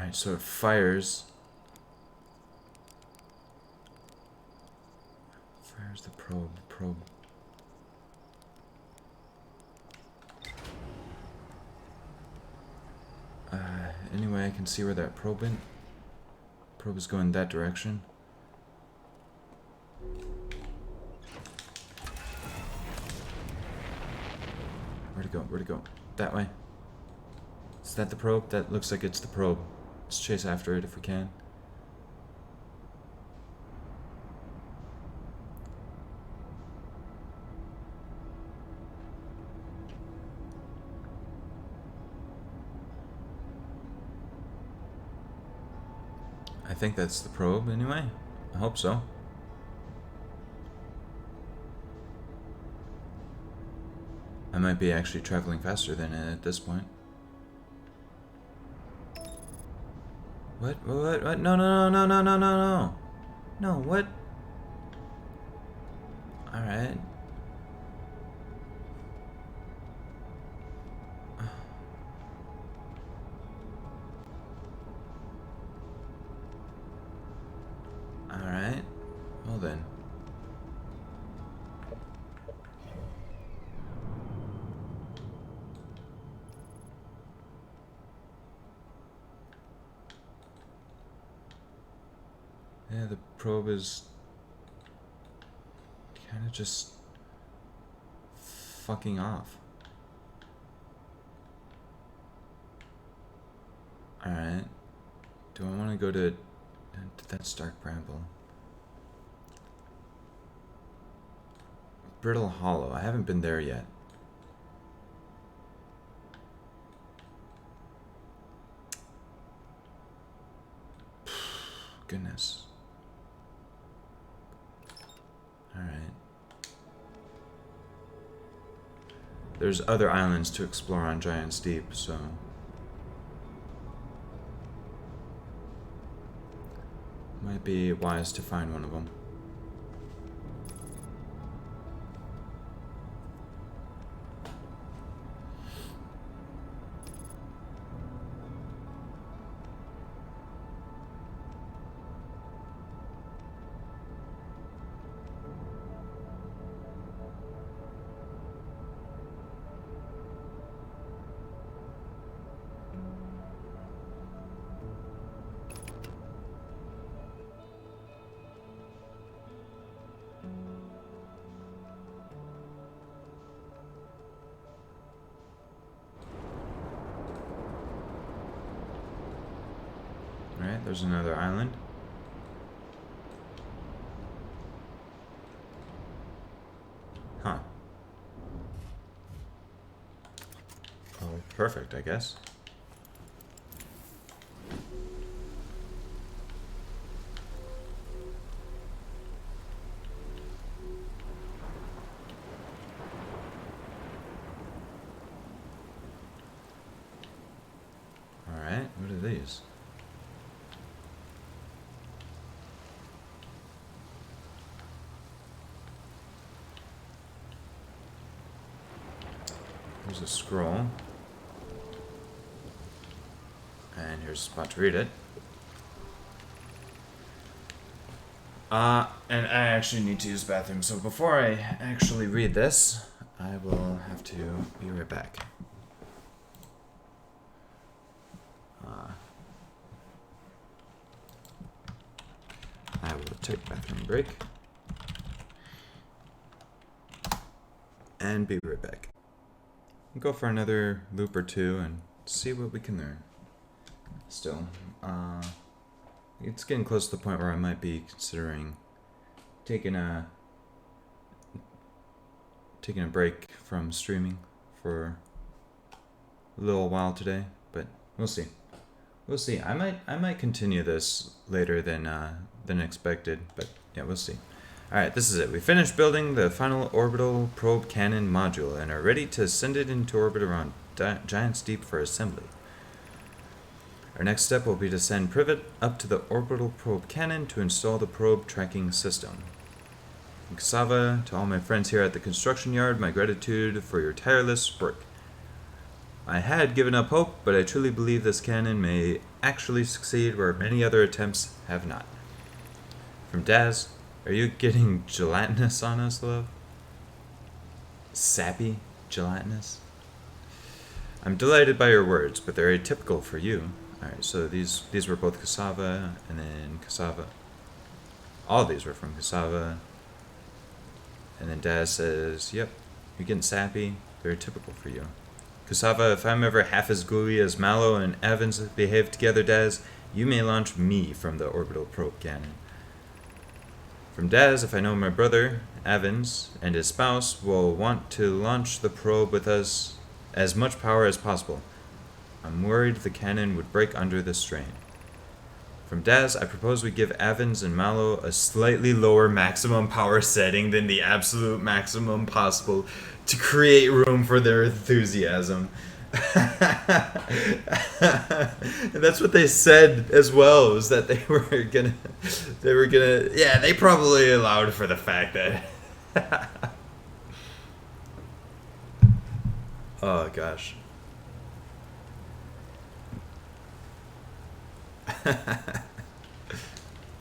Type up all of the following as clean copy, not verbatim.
Alright, so it fires. Fires the probe. Anyway, I can see where that probe went. Probe is going that direction. Where'd it go? That way. Is that the probe? That looks like it's the probe. Let's chase after it if we can. I think that's the probe anyway. I hope so. I might be actually traveling faster than it at this point. What? No. No, what? Alright. Alright. Well then. Yeah, the probe is kind of just fucking off. Alright. Do I want to go to that Stark Bramble? Brittle Hollow. I haven't been there yet. Goodness. Alright. There's other islands to explore on Giant's Deep, so... might be wise to find one of them. Alright, there's another island. Huh. Oh, perfect, I guess. Alright, what are these? There's a scroll. And here's a spot to read it. And I actually need to use the bathroom, so before I actually read this, I will have to be right back. I will take bathroom break. And be right back. Go for another loop or two and see what we can learn. Still, it's getting close to the point where I might be considering taking a break from streaming for a little while today, but we'll see. We'll see. I might continue this later than expected, but yeah, we'll see. Alright, this is it. We finished building the final orbital probe cannon module and are ready to send it into orbit around Giant's Deep for assembly. Our next step will be to send Privet up to the orbital probe cannon to install the probe tracking system. Xava, to all my friends here at the construction yard, my gratitude for your tireless work. I had given up hope, but I truly believe this cannon may actually succeed where many other attempts have not. From Daz, are you getting gelatinous on us, love? Sappy? Gelatinous? I'm delighted by your words, but they're atypical for you. Alright, so these were both cassava, and then cassava. All of these were from cassava. And then Daz says, yep, you're getting sappy. They're typical for you. Cassava, if I'm ever half as gooey as Mallow and Evans behave together, Daz, you may launch me from the orbital probe cannon. From Daz, if I know my brother, Evans, and his spouse will want to launch the probe with us as much power as possible. I'm worried the cannon would break under the strain. From Daz, I propose we give Evans and Mallow a slightly lower maximum power setting than the absolute maximum possible to create room for their enthusiasm. And that's what they said as well, was that they were gonna, yeah, they probably allowed for the fact that, oh gosh.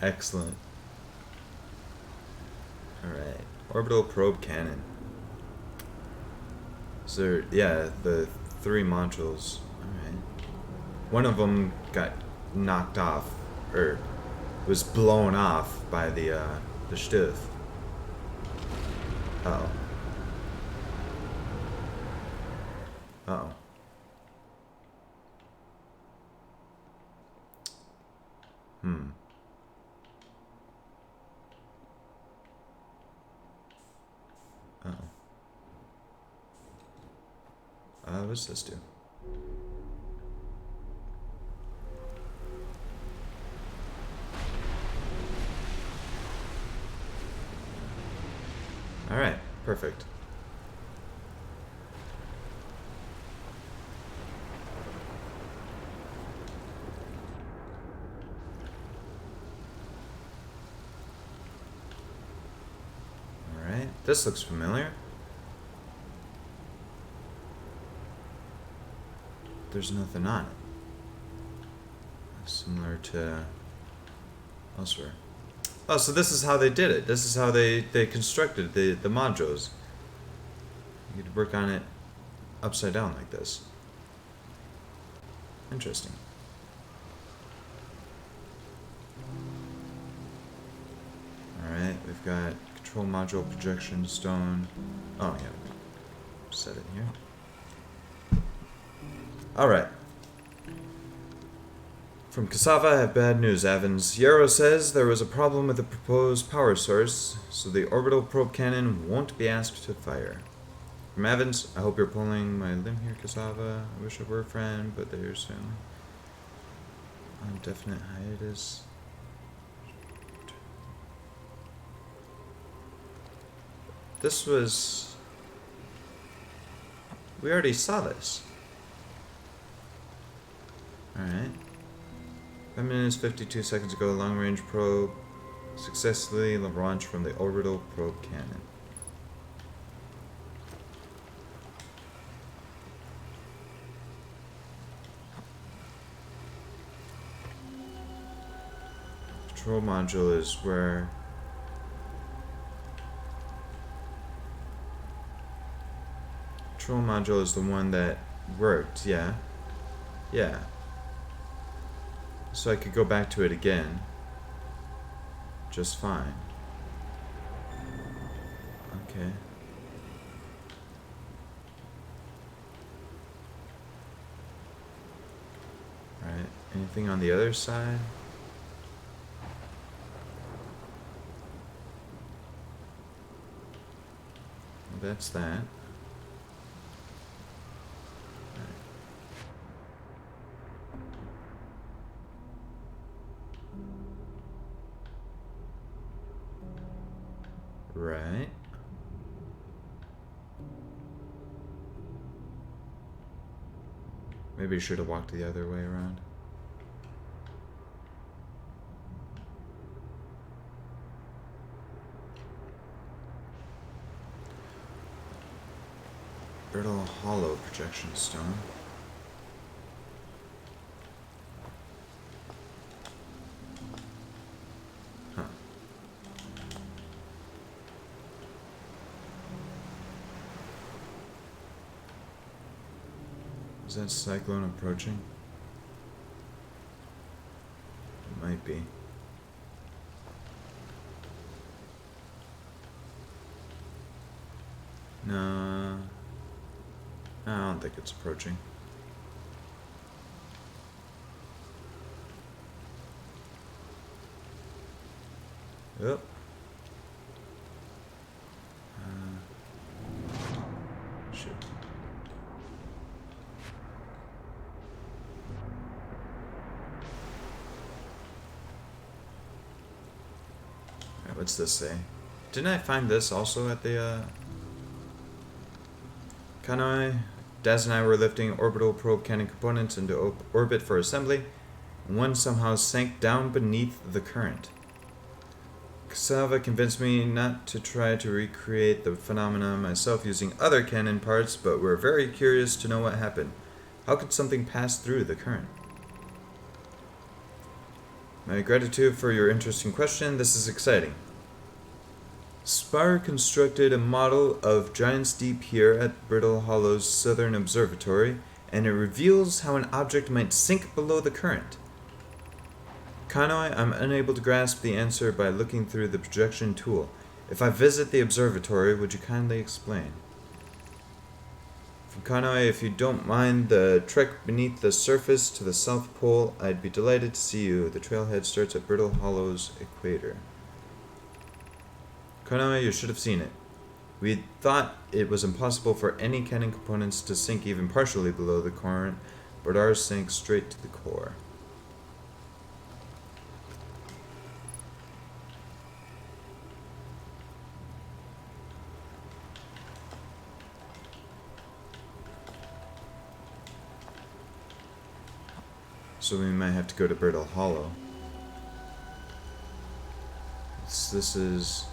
Excellent. Alright. Orbital probe cannon. So, yeah, the 3 modules. Alright. One of them got knocked off, or was blown off by the Stuth. Uh-oh. Uh-oh. What's this do? Alright, perfect. Alright, this looks familiar. There's nothing on it. Similar to elsewhere. Oh, so this is how they did it. This is how they constructed the modules. You could work on it upside down like this. Interesting. Alright, we've got control module, projection, stone. Oh, yeah. Set it here. Alright. From Cassava, I have bad news, Evans. Yarrow says there was a problem with the proposed power source, so the orbital probe cannon won't be asked to fire. From Evans, I hope you're pulling my limb here, Cassava. I wish I were a friend, but they're soon on definite hiatus. This was... We already saw this. Alright. 5 minutes, 52 seconds ago, long-range probe successfully launched from the orbital probe cannon. Control module is where... Control module is the one that worked, yeah. Yeah. So I could go back to it again. Just fine. Okay. Alright, anything on the other side? Well, that's that. Right. Maybe I should have walked the other way around. Brittle hollow projection stone. Is that cyclone approaching? It might be. No, I don't think it's approaching. Yep. Shit. Alright, what's this say? Didn't I find this also at the, Kanoi? Daz and I were lifting orbital probe cannon components into orbit for assembly, and one somehow sank down beneath the current. Cassava convinced me not to try to recreate the phenomenon myself using other cannon parts, but we're very curious to know what happened. How could something pass through the current? My gratitude for your interesting question. This is exciting. Spire constructed a model of Giant's Deep here at Brittle Hollow's Southern Observatory, and it reveals how an object might sink below the current. Kanoi, I'm unable to grasp the answer by looking through the projection tool. If I visit the observatory, would you kindly explain? From Kanoi, if you don't mind the trek beneath the surface to the South Pole, I'd be delighted to see you. The trailhead starts at Brittle Hollow's equator. Kanoi, you should have seen it. We thought it was impossible for any cannon components to sink even partially below the current, but ours sank straight to the core. So we might have to go to Brittle Hollow. This is...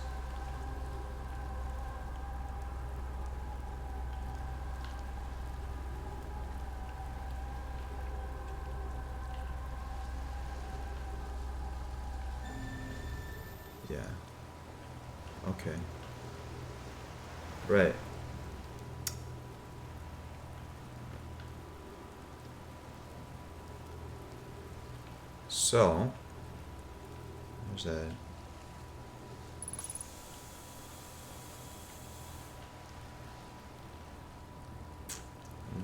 Yeah. Okay. Right. So, there's that.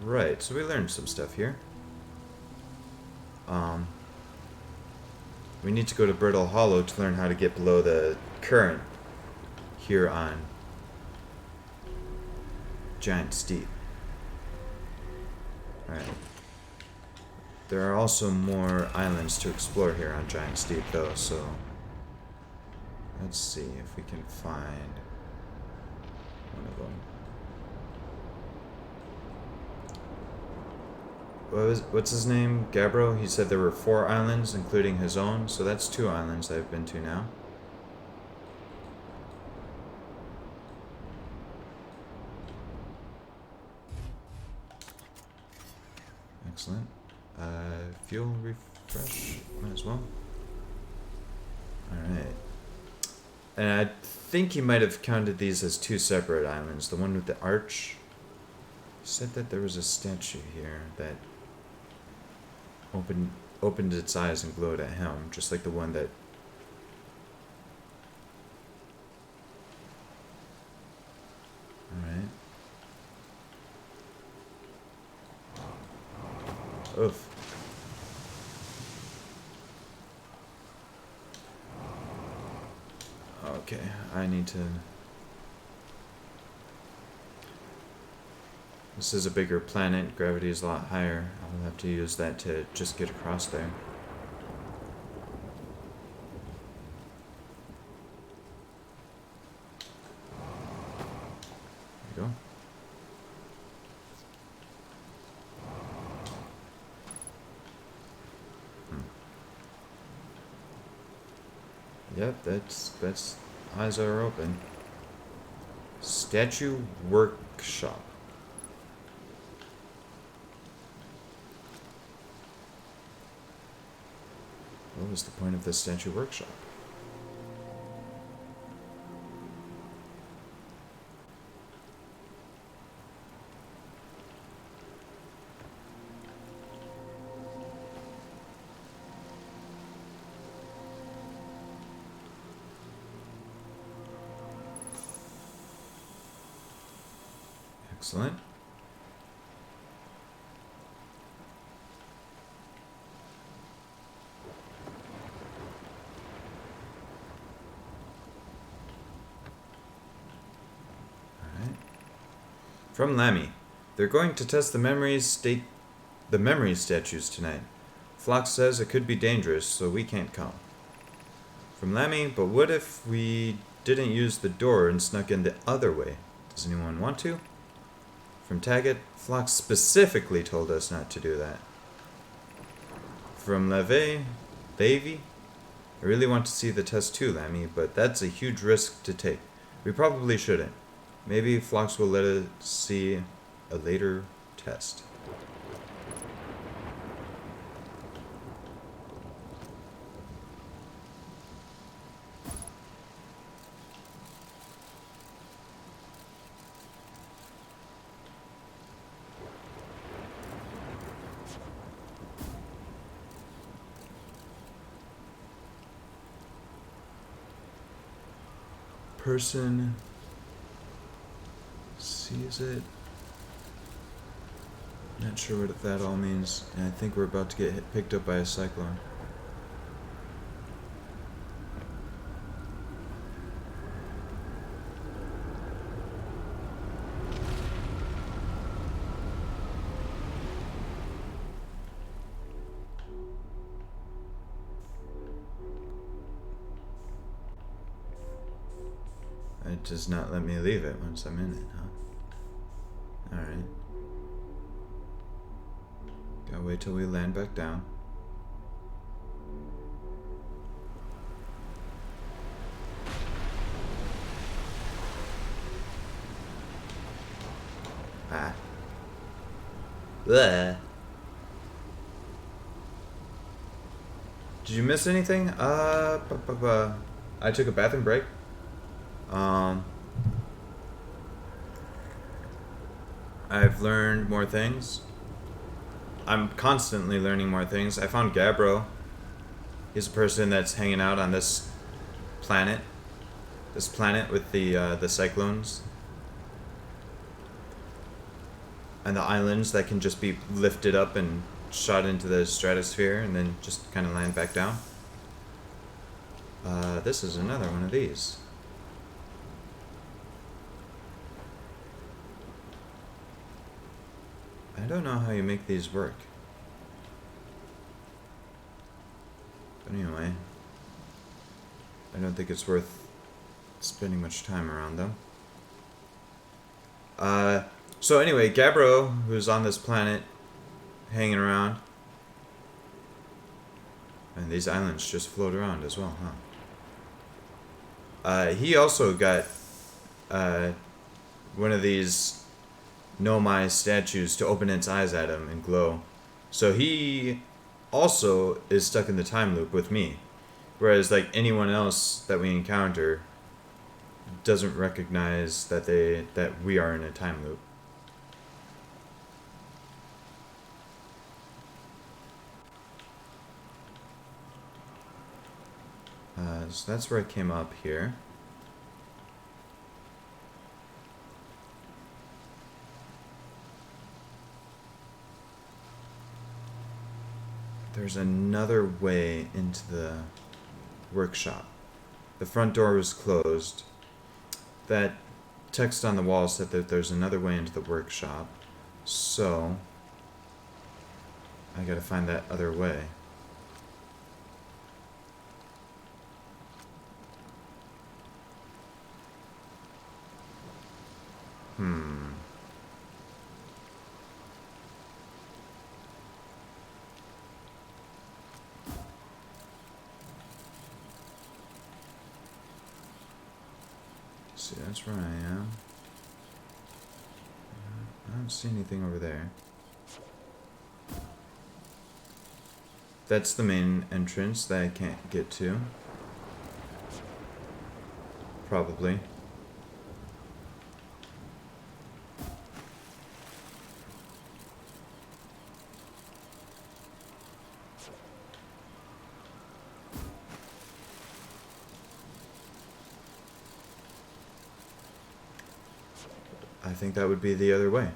Right, so we learned some stuff here. We need to go to Brittle Hollow to learn how to get below the current here on Giant's Deep. Alright. There are also more islands to explore here on Giant's Deep, though, so let's see if we can find one of them. What's his name? Gabbro? He said there were 4 islands, including his own, so that's 2 islands I've been to now. Excellent. Fuel refresh, might as well. Alright. And I think he might have counted these as 2 separate islands. The one with the arch. He said that there was a statue here that opened its eyes and glowed at him, just like the one that... Alright. Oof. Okay, I need to... This is a bigger planet, gravity is a lot higher. I'll have to use that to just get across there. There you go. Yep, that's eyes are open. Statue workshop. What was the point of this statue workshop? Excellent. Alright. From Lammy. They're going to test the memory statues tonight. Phlox says it could be dangerous, so we can't come. From Lammy, but what if we didn't use the door and snuck in the other way? Does anyone want to? From Taggett, Phlox specifically told us not to do that. From Levy, I really want to see the test too, Lammy, but that's a huge risk to take. We probably shouldn't. Maybe Phlox will let us see a later test. Person sees it. Not sure what that all means, and I think we're about to get picked up by a cyclone. It does not let me leave it once I'm in it, huh? Alright. Gotta wait till we land back down. Ah. Bleh. Did you miss anything? I took a bathroom break. I've learned more things. I'm constantly learning more things. I found Gabbro. He's a person that's hanging out on this planet. This planet with the cyclones. And the islands that can just be lifted up and shot into the stratosphere and then just kind of land back down. This is another one of these. I don't know how you make these work. But anyway, I don't think it's worth spending much time around them. So anyway, Gabbro, who's on this planet, hanging around. And these islands just float around as well, huh? He also got one of these Nomai statues to open its eyes at him and glow. So he also is stuck in the time loop with me. Whereas like anyone else that we encounter doesn't recognize that we are in a time loop. So that's where I came up here. There's another way into the workshop. The front door was closed. That text on the wall said that there's another way into the workshop. So I gotta find that other way. See, that's where I am. I don't see anything over there. That's the main entrance that I can't get to. Probably. I think that would be the other way.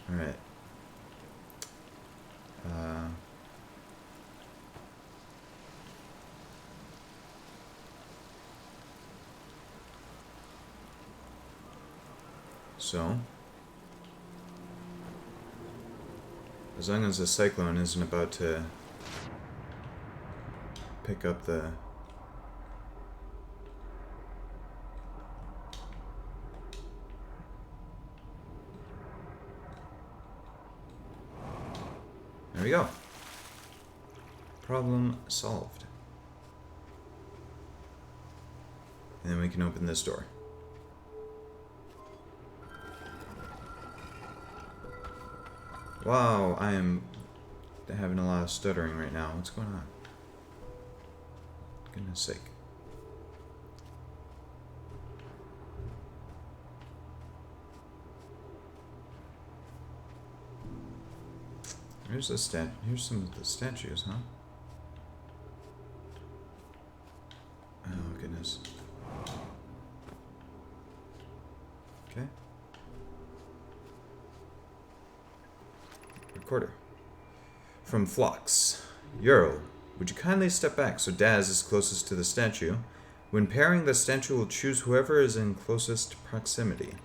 Alright. So, as long as the cyclone isn't about to pick up the... There we go. Problem solved. And then we can open this door. Wow, I am having a lot of stuttering right now. What's going on? Goodness sake. Here's some of the statues, huh? Oh goodness. Okay. Recorder. From Phlox. Earl, would you kindly step back so Daz is closest to the statue? When pairing, the statue will choose whoever is in closest proximity.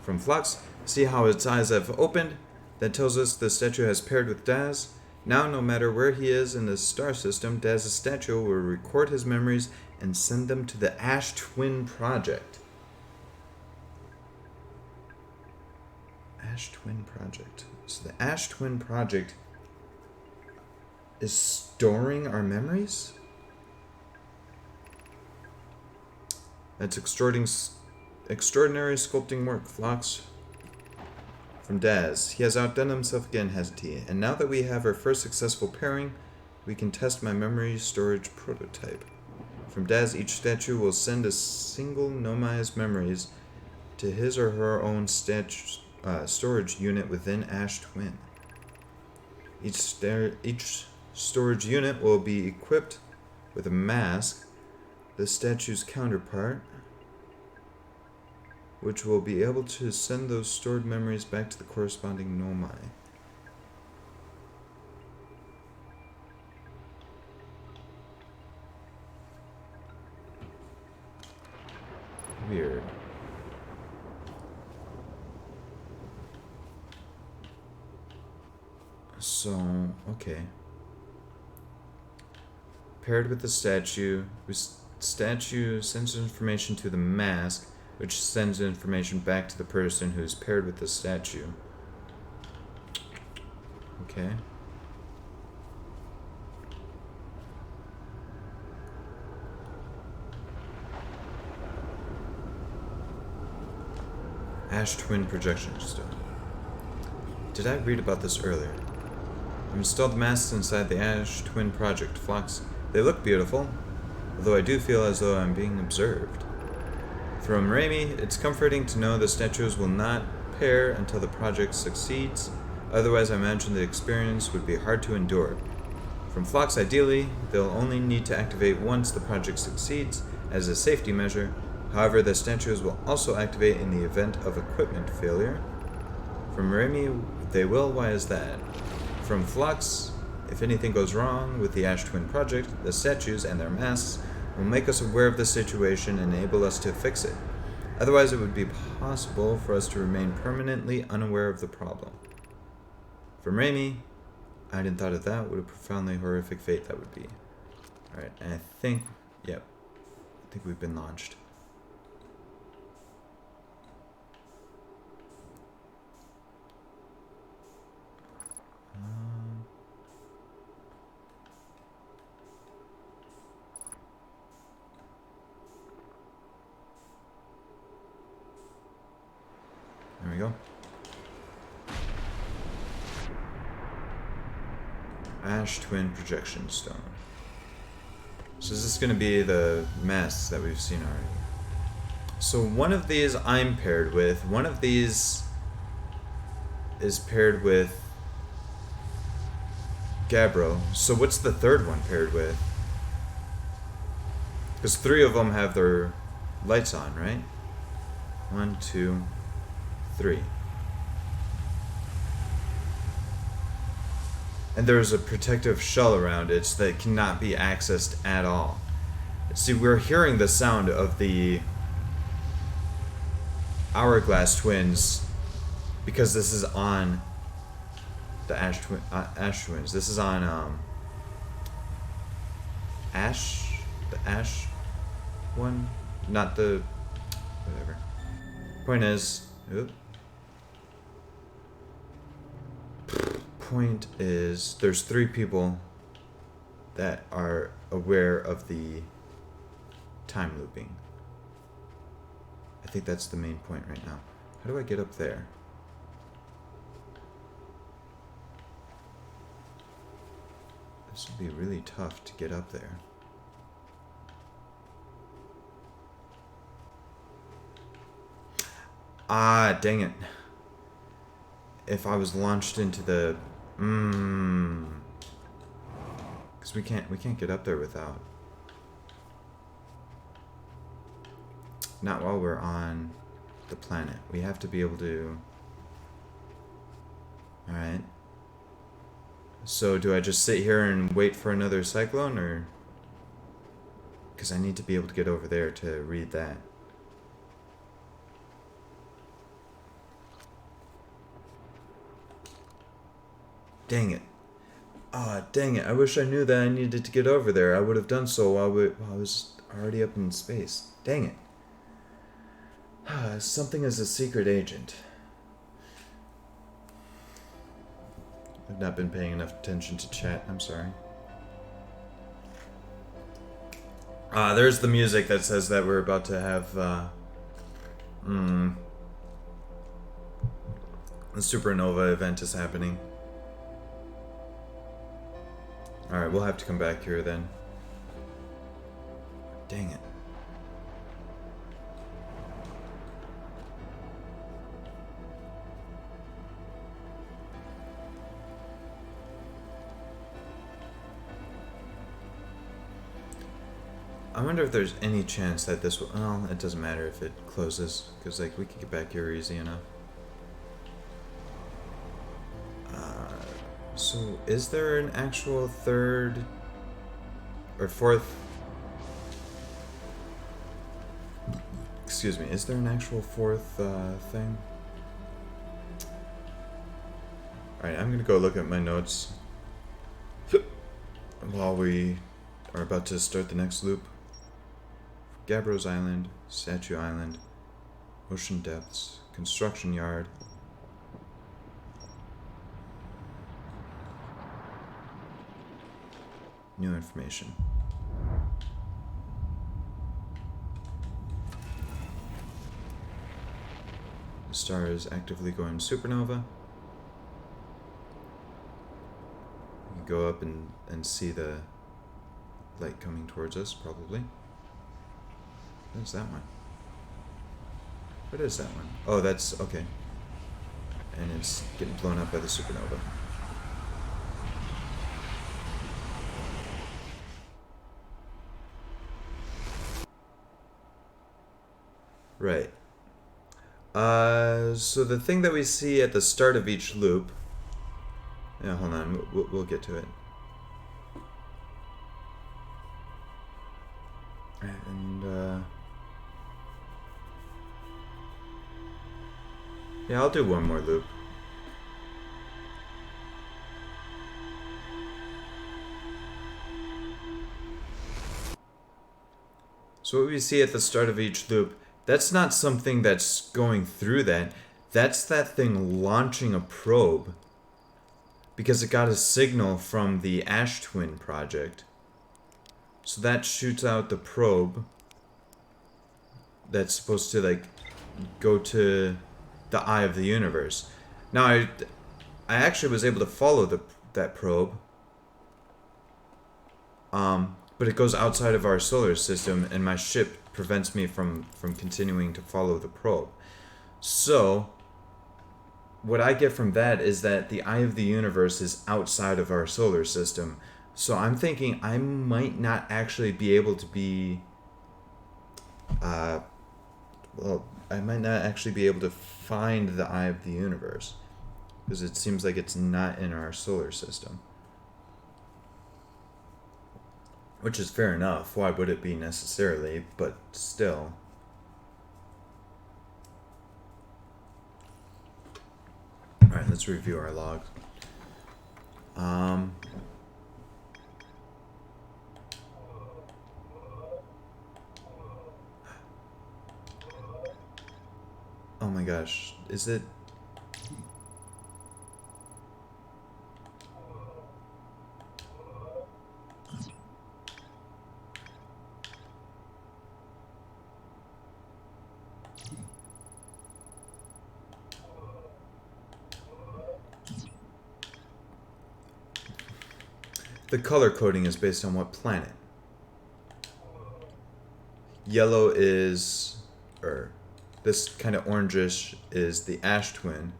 From Phlox, see how its eyes have opened? That tells us the statue has paired with Daz. Now, no matter where he is in the star system, Daz's statue will record his memories and send them to the Ash Twin Project. Ash Twin Project. So the Ash Twin Project is storing our memories? That's extraordinary sculpting work, Phlox. From Daz. He has outdone himself again, hasn't he? And now that we have our first successful pairing, we can test my memory storage prototype. From Daz, each statue will send a single Nomai's memories to his or her own storage unit within Ash Twin. Each storage unit will be equipped with a mask, the statue's counterpart, which will be able to send those stored memories back to the corresponding Nomai. Weird. So, okay. Paired with the statue, statue sends information to the mask, which sends information back to the person who's paired with the statue. Okay. Ash Twin Projection Stone. Did I read about this earlier? I've installed the masks inside the Ash Twin Project, Phlox. They look beautiful, although I do feel as though I'm being observed. From Raimi, it's comforting to know the statues will not pair until the project succeeds, otherwise I imagine the experience would be hard to endure. From Phlox, ideally, they'll only need to activate once the project succeeds as a safety measure. However, the statues will also activate in the event of equipment failure. From Raimi, they will. Why is that? From Phlox, if anything goes wrong with the Ash Twin Project, the statues and their masks will make us aware of the situation and enable us to fix it. Otherwise, it would be possible for us to remain permanently unaware of the problem. From Raimi, I hadn't thought of that. What a profoundly horrific fate that would be. Alright, and I think we've been launched. There we go. Ash Twin Projection Stone. So is this going to be the masks that we've seen already? So one of these I'm paired with. One of these is paired with Gabbro. So what's the third one paired with? Because 3 of them have their lights on, right? 1, 2, 3. And there's a protective shell around it so that it cannot be accessed at all. See, we're hearing the sound of the Hourglass Twins because this is on the Ash Twins. This is on the Ash one, not the whatever. Point is, there's 3 people that are aware of the time looping. I think that's the main point right now. How do I get up there? This would be really tough to get up there. Ah, dang it. If I was launched into the... Because we can't get up there without... Not while we're on the planet. We have to be able to... Alright. So do I just sit here and wait for another cyclone, or... Because I need to be able to get over there to read that. Dang it. Ah, dang it. I wish I knew that I needed to get over there. I would have done so while I was already up in space. Dang it. Something as a secret agent. I've not been paying enough attention to chat. I'm sorry. There's the music that says that we're about to have, the supernova event is happening. Alright, we'll have to come back here then. Dang it. I wonder if there's any chance that this will... Well, it doesn't matter if it closes, because, like, we can get back here easy enough. So, is there an actual third... or fourth... Excuse me, is there an actual fourth, thing? Alright, I'm gonna go look at my notes while we are about to start the next loop. Gabbros Island, Statue Island, Ocean Depths, Construction Yard. New information. The star is actively going supernova. You go up and see the light coming towards us, probably. What is that one? What is that one? Oh, that's... okay. And it's getting blown up by the supernova. Right. So the thing that we see at the start of each loop... Yeah, hold on. We'll get to it. And, yeah, I'll do one more loop. So what we see at the start of each loop, that's not something that's going through that. That's that thing launching a probe. Because it got a signal from the Ash Twin project. So that shoots out the probe that's supposed to, like, go to the eye of the universe. Now, I actually was able to follow that probe. But it goes outside of our solar system, and my ship prevents me from continuing to follow the probe. So, what I get from that is that the eye of the universe is outside of our solar system. So I'm thinking I might not actually be able to be Well, I might not actually be able to find the eye of the universe because it seems like it's not in our solar system. Which is fair enough. Why would it be necessarily? But still. Alright, let's review our logs. Oh my gosh. Is it... The color coding is based on what planet? Yellow is... this kind of orangish is the ash twin.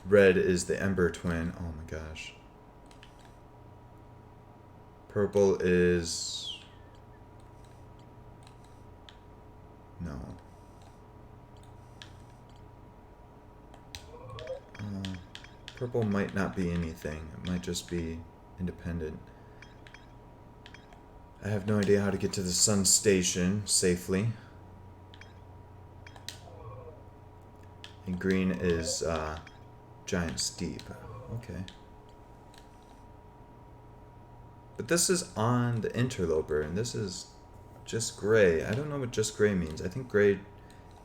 Red is the ember twin. Oh my gosh. Purple is... no. Purple might not be anything. It might just be independent. I have no idea how to get to the sun station safely. And green is giant steep. Okay. But this is on the interloper, and this is just gray. I don't know what just gray means. I think gray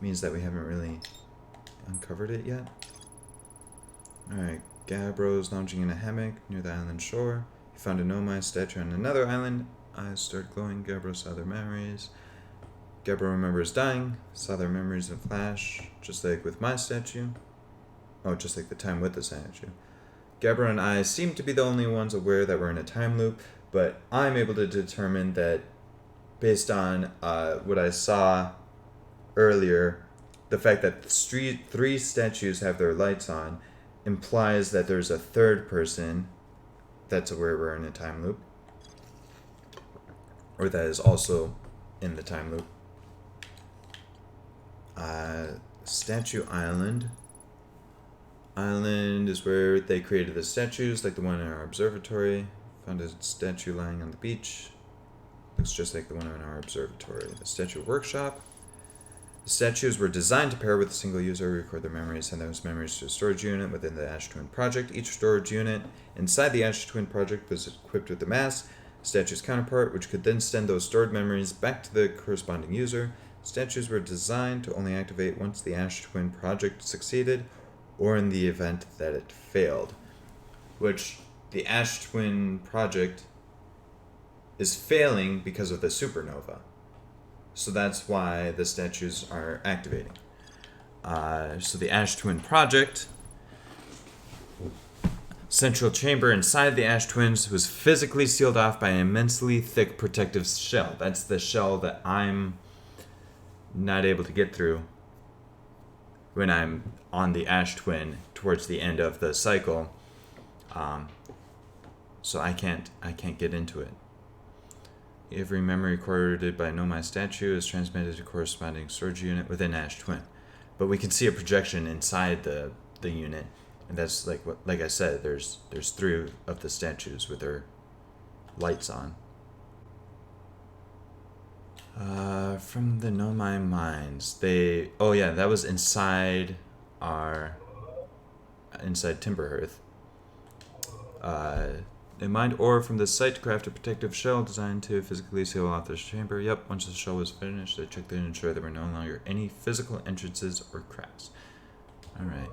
means that we haven't really uncovered it yet. Alright, Gabbro's lounging in a hammock near the island shore. He found a Nomai statue on another island. Eyes start glowing. Gabbro saw their memories. Gabbro remembers dying. Saw their memories in flash, just like with my statue. Oh, just like the time with the statue. Gabbro and I seem to be the only ones aware that we're in a time loop, but I'm able to determine that based on what I saw earlier, the fact that three statues have their lights on implies that there's a third person that's aware we're in a time loop, or that is also in the time loop. Statue Island. Island is where they created the statues, like the one in our observatory. Found a statue lying on the beach. Looks just like the one in our observatory. The statue workshop. The statues were designed to pair with a single user, record their memories, send those memories to a storage unit within the Ash Twin project. Each storage unit inside the Ash Twin project was equipped with a mask, statue's counterpart, which could then send those stored memories back to the corresponding user. Statues were designed to only activate once the Ash Twin project succeeded, or in the event that it failed. Which, the Ash Twin project is failing because of the supernova. So that's why the statues are activating. So the Ash Twin project, central chamber inside the Ash Twins was physically sealed off by an immensely thick protective shell. That's the shell that I'm not able to get through when I'm on the Ash Twin towards the end of the cycle. So I can't get into it. Every memory recorded by Nomai statue is transmitted to corresponding storage unit within Ash Twin. But we can see a projection inside the unit, and that's like I said, there's three of the statues with their lights on. From the Nomai mines, that was inside Timberhearth. They mined ore from the site to craft a protective shell designed to physically seal off this chamber. Yep, once the shell was finished, they checked in to ensure there were no longer any physical entrances or cracks. Alright.